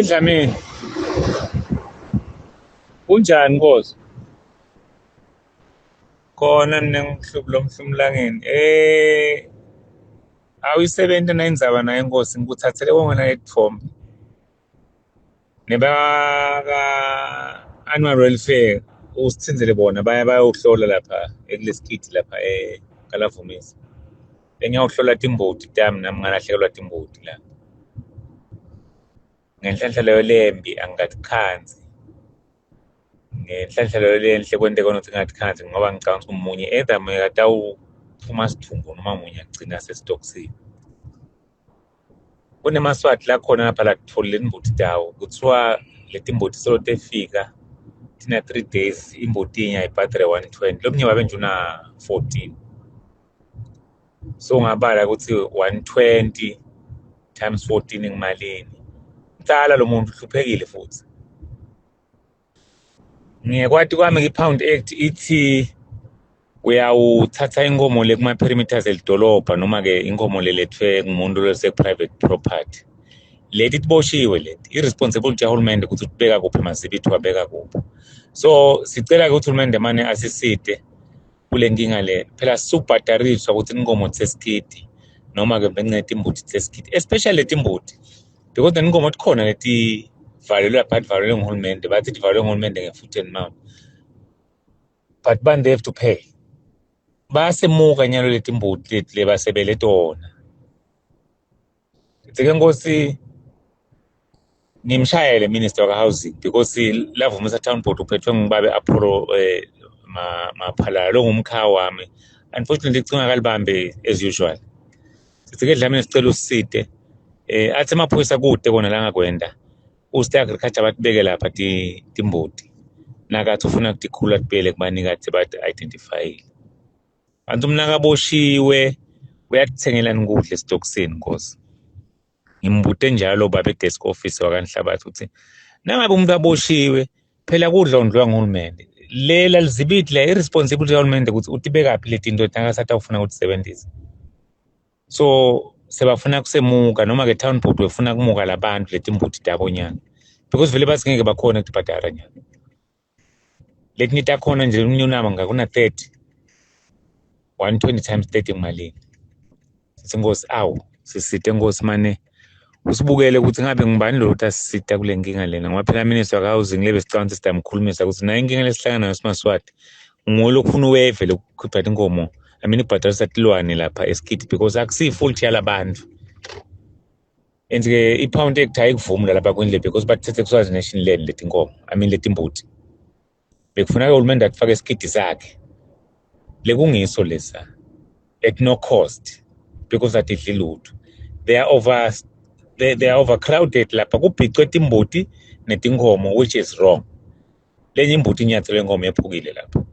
Dlamini, kunjani Nkosi? Khona ninengihlupho lomhlumlangeni. Awuyisebenti nayindzaba naye Nkosi, ngikuthathele kongena letfombe. Nebaka annual welfare usithinzele bona bayawuhlola lapha ekulesikiti lapha eKalavumisa. Bengiyawuhlola timboti tami nami ngalahlekelwa timboti la. Ngenhlanhla leyo lembi angikathanzi. Ngenhlanhla leyo lenhle kwente kona ukuthi ngathi ngoba ngicabanga ukuthi umunye either mekatawuphuma sithumbu noma munye agcina sesitoksini. Kunemaswati la khona lapha la kutfolile imboti tawo kuthiwa leti mboti solo tefika tina 3 days imboti inye ayibhadre 120 lomnye babe nje una 14 so ngabala ukuthi 120 times 14 ngimalini mtsala lo muntu uhluphekile futhi. Ngiyekwati kwami iPound Act ithi uyawuthatha inkomo le kuma perimeters elidolobha noma ke inkomo lelethwe ngumuntu lose private property. Leti tiboshiwe leti irresponsibility yahulumende ukuthi ubeka kuphi emazibiti wabeka kuphi. So sicela ukuthi uhulumende manje asiside kule nkinga le. Phela subhatariswa ukuthi inkomo tsesikiti noma ke bencede imbuti tsesikiti especially leti imbuti because inkomo tikhona leti valelwe but valelwe nguhulumende bathi valelwe nguhulumende ngefoot and mouth. But they have to pay. Basemuka nyalo leti mbuti leti lebasebele tona. Sike Nkosi ngimshayele minister of housing because lavumisa town board uphethwe ngibabe Apollo maphala lo ngumkha wami. Unfortunately kucinga kalibambe as usual. Sike Dlamini sicela usite athi amaphoyisa kude kona la ngakwenda. Uste agriculture batibeke lapha timbuti. Nakathi ufuna ukukhula tibele kubanika athi bat identify. Bantu mnaka boshiwe uyathengela ngudle stocksini Nkosi. Ngimbute njalo baba desk officer wakanhlabathi uthi nangabe umuntu aboshiwe phela kudla ondliwa nguhulumende. Lela lizibiti la irresponsibility yahulumende ukuthi utibeka phi leti into tangasathi ufuna ukusebenzisa. So sebafuna kusemuka noma ke town board wefuna kumuka labantu leti mbuti tabo nyana because vele basingeke bakhona ukubhadala nyana. Leti nita khona nje umnyunama ngakuna 30 120 times 30 malini. Sithi Nkosi awu sisite Nkosi mane usibukele ukuthi ngabe ngibani lo utasisita kule nkinga lena ngoba phela minister ka housing lebe sicabanga sitamkhulumisa ukuthi nayo inkinga lesihlangana nayo simaswati ngolo khuna weve lokukhipha inkomo ibhatalisa tilwane lapha esikiti because akusifull yalabantu. And ke iPound Act ayikuvumi lapha kwendle because bathethe kuswazi national land leti inkomo leti imbuti. Bekufuneka uhulumende afake esikiti sakhe. Lekungiso lesa at no cost because atidli lutho. They are overcrowded lapha kubhicwe timbuti netinkomo which is wrong. Lenye imbuti inyathelo lenkomo ephukile lapha.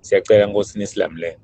Siyacela Nkosi nisilamulele.